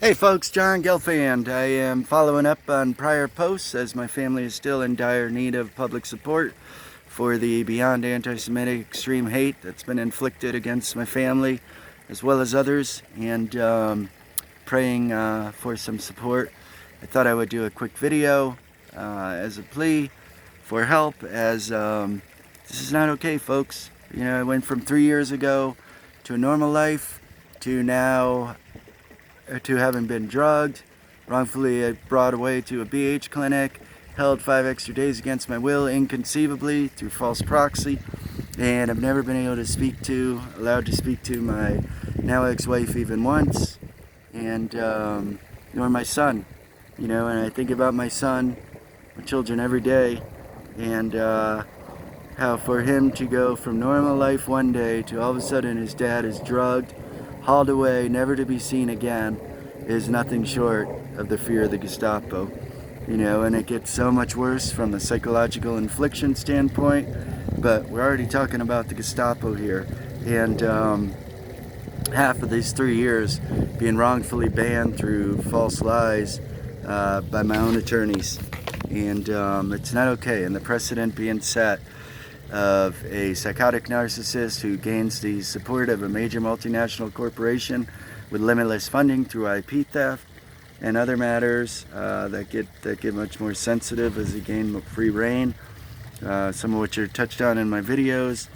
Hey folks, John Gelfand. I am following up on prior posts as my family is still in dire need of public support for the beyond anti-Semitic extreme hate that's been inflicted against my family as well as others, and praying for some support. I thought I would do a quick video as a plea for help, as this is not okay, folks. You know, I went from 3 years ago to a normal life to now to having been drugged, wrongfully brought away to a BH clinic, held 5 extra days against my will, inconceivably, through false proxy, and I've never been allowed to speak to my now ex-wife even once, and nor my son. You know, and I think about my son, my children every day, and how for him to go from normal life one day to all of a sudden his dad is drugged, hauled away, never to be seen again, is nothing short of the fear of the Gestapo. You know, and it gets so much worse from a psychological infliction standpoint, but we're already talking about the Gestapo here, and half of these 3 years being wrongfully banned through false lies by my own attorneys, and it's not okay. And the precedent being set of a psychotic narcissist who gains the support of a major multinational corporation with limitless funding through IP theft and other matters that get much more sensitive as they gain free reign, some of which are touched on in my videos.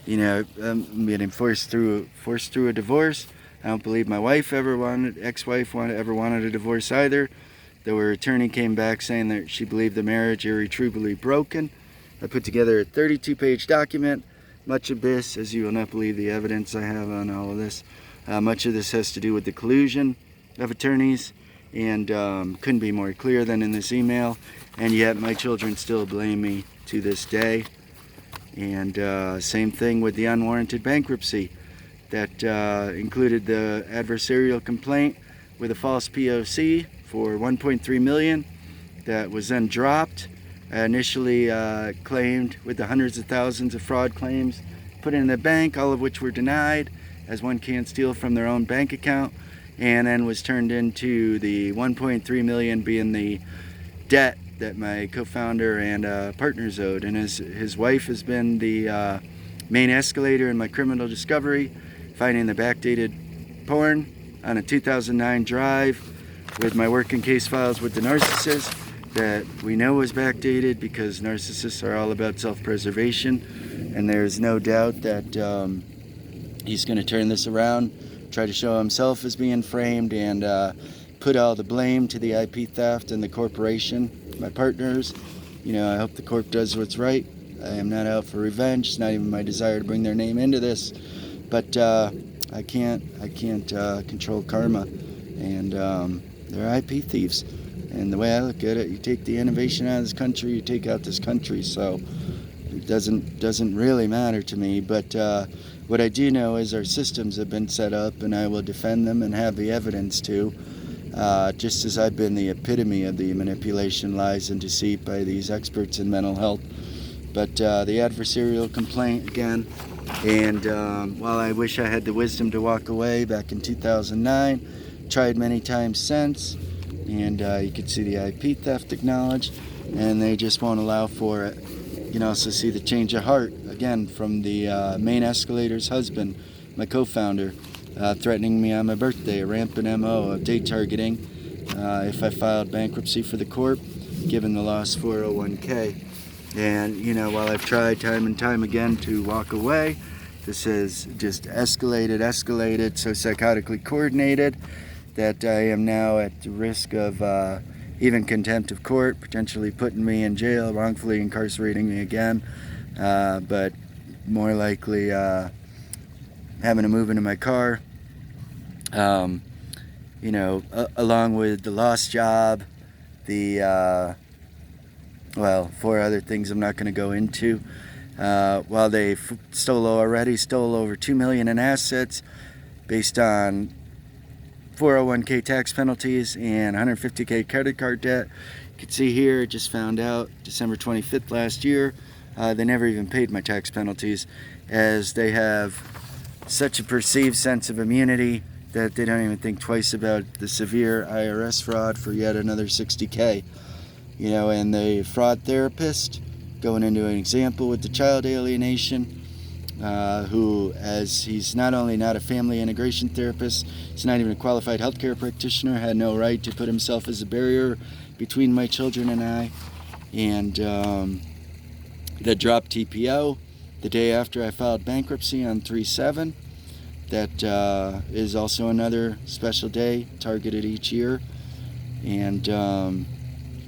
You know, I'm getting forced through a divorce. I don't believe my ex-wife ever wanted a divorce either, though her attorney came back saying that she believed the marriage irretrievably broken. I put together a 32-page document. Much of this, as you will not believe the evidence I have on all of this, much of this has to do with the collusion of attorneys, and couldn't be more clear than in this email, and yet my children still blame me to this day. And same thing with the unwarranted bankruptcy that included the adversarial complaint with a false POC for $1.3 million that was then dropped. Initially claimed with the hundreds of thousands of fraud claims put in the bank, all of which were denied, as one can't steal from their own bank account, and then was turned into the $1.3 million being the debt that my co-founder and partners owed. And his wife has been the main escalator in my criminal discovery, finding the backdated porn on a 2009 drive with my working case files with the narcissist that we know was backdated, because narcissists are all about self-preservation, and there's no doubt that he's going to turn this around, try to show himself as being framed, and put all the blame to the IP theft and the corporation, my partners. You know, I hope the corp does what's right. I am not out for revenge. It's not even my desire to bring their name into this, but I can't control karma, and they're IP thieves. And the way I look at it, you take the innovation out of this country, you take out this country, so it doesn't really matter to me. But what I do know is our systems have been set up, and I will defend them and have the evidence to, just as I've been the epitome of the manipulation, lies, and deceit by these experts in mental health. But the adversarial complaint again, and while I wish I had the wisdom to walk away back in 2009, tried many times since, and you can see the IP theft acknowledged, and they just won't allow for it. You can also see the change of heart, again, from the main escalator's husband, my co-founder, threatening me on my birthday, a rampant MO of date targeting if I filed bankruptcy for the corp, given the lost 401k. And, you know, while I've tried time and time again to walk away, this has just escalated, so psychotically coordinated that I am now at the risk of even contempt of court, potentially putting me in jail, wrongfully incarcerating me again, but more likely having to move into my car, you know, along with the lost job, the, well, 4 other things I'm not going to go into. While they stole over $2 million in assets based on 401k tax penalties and 150k credit card debt. You can see here, just found out December 25th last year, they never even paid my tax penalties, as they have such a perceived sense of immunity that they don't even think twice about the severe IRS fraud for yet another $60K. You know, and the fraud therapist, going into an example with the child alienation, who, as he's not only not a family integration therapist, he's not even a qualified healthcare practitioner, had no right to put himself as a barrier between my children and I. And that dropped TPO the day after I filed bankruptcy on 3/7. That is also another special day targeted each year. And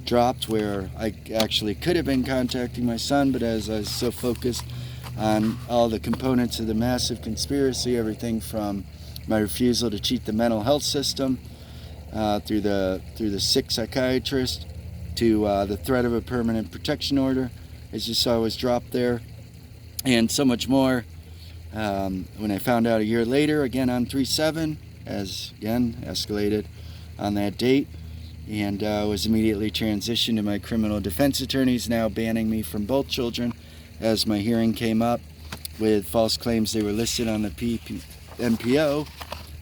dropped where I actually could have been contacting my son, but as I was so focused on all the components of the massive conspiracy, everything from my refusal to cheat the mental health system through the sick psychiatrist to the threat of a permanent protection order, as you saw, was dropped there, and so much more. When I found out a year later, again on 3/7, as again escalated on that date, and was immediately transitioned to my criminal defense attorneys, now banning me from both children as my hearing came up with false claims they were listed on the MPO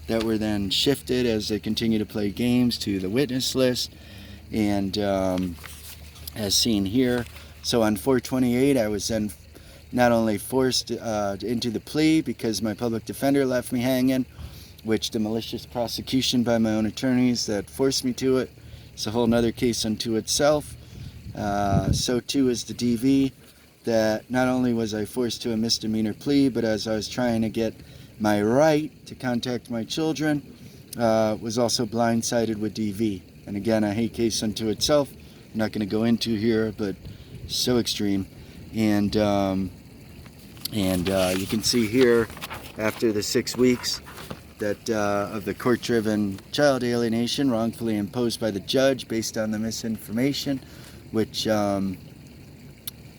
that were then shifted as they continue to play games to the witness list. And as seen here, so on 4/28 I was then not only forced into the plea because my public defender left me hanging, which the malicious prosecution by my own attorneys that forced me to it, it's a whole nother case unto itself. So too is the DV, that not only was I forced to a misdemeanor plea, but as I was trying to get my right to contact my children, was also blindsided with DV. And again, a hate case unto itself. I'm not going to go into here, but so extreme. And you can see here, after the 6 weeks that of the court-driven child alienation wrongfully imposed by the judge based on the misinformation, which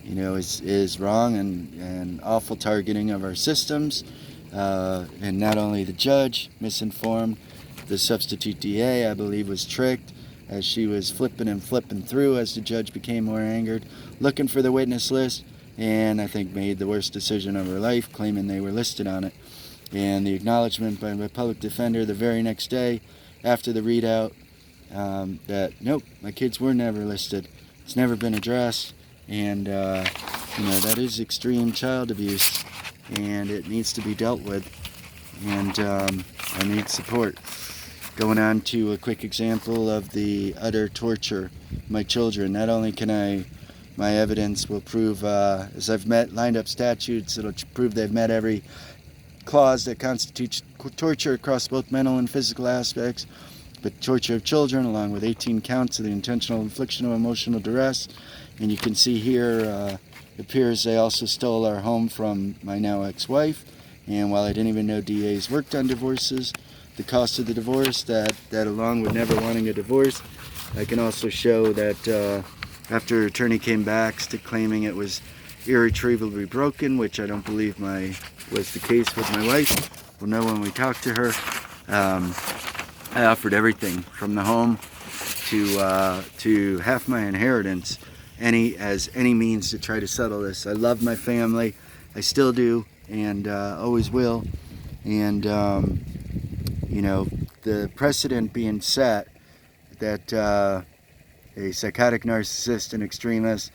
you know is wrong and awful targeting of our systems, and not only the judge misinformed, the substitute DA, I believe, was tricked as she was flipping through as the judge became more angered, looking for the witness list, and I think made the worst decision of her life, claiming they were listed on it. And the acknowledgement by my public defender the very next day after the readout that nope, my kids were never listed, it's never been addressed, and you know, that is extreme child abuse and it needs to be dealt with, and I need support. Going on to a quick example of the utter torture of my children. Not only can my evidence will prove, as I've lined up statutes, it'll prove they've met every clause that constitutes torture across both mental and physical aspects, but torture of children, along with 18 counts of the intentional infliction of emotional duress. And you can see here, it appears they also stole our home from my now ex-wife, and while I didn't even know DAs worked on divorces, the cost of the divorce, that along with never wanting a divorce, I can also show that after attorney came back to claiming it was irretrievably broken, which I don't believe was the case with my wife. We'll know when we talk to her. I offered everything from the home to half my inheritance, any means to try to settle this. I love my family, I still do, and always will. And you know, the precedent being set that a psychotic narcissist and extremist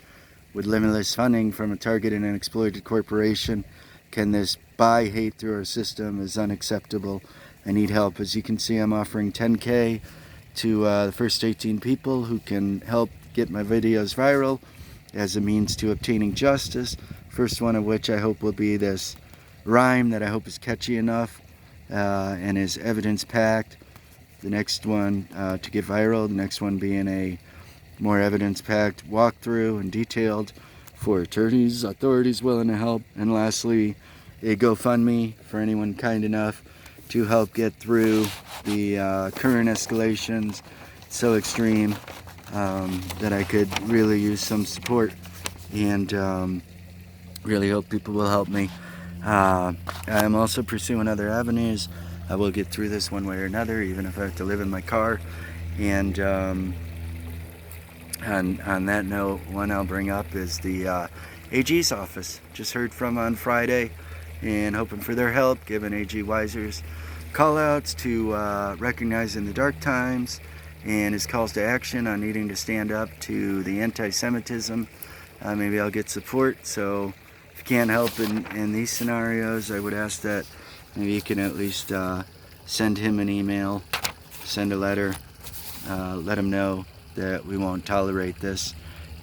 with limitless funding from a targeted and exploited corporation can this buy hate through our system is unacceptable. I need help. As you can see, I'm offering $10K to the first 18 people who can help get my videos viral as a means to obtaining justice. First one of which I hope will be this rhyme that I hope is catchy enough and is evidence-packed. The next one to get viral, the next one being a more evidence-packed walkthrough and detailed for attorneys, authorities willing to help. And lastly, a GoFundMe for anyone kind enough to help get through the current escalations, so extreme that I could really use some support, and really hope people will help me. I'm also pursuing other avenues. I will get through this one way or another, even if I have to live in my car. And on that note, one I'll bring up is the AG's office. Just heard from on Friday, and hoping for their help, given AG Weiser's call-outs to recognizing the dark times and his calls to action on needing to stand up to the anti-Semitism. Maybe I'll get support. So if you can't help in these scenarios, I would ask that maybe you can at least send him an email, send a letter, let him know that we won't tolerate this.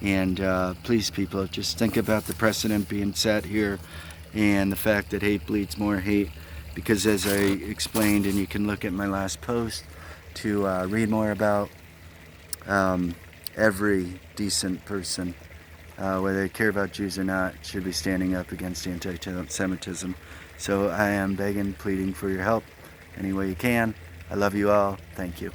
And please, people, just think about the precedent being set here and the fact that hate bleeds more hate, because as I explained, and you can look at my last post to read more about, every decent person, whether they care about Jews or not, should be standing up against anti-Semitism. So I am begging, pleading for your help any way you can. I love you all. Thank you.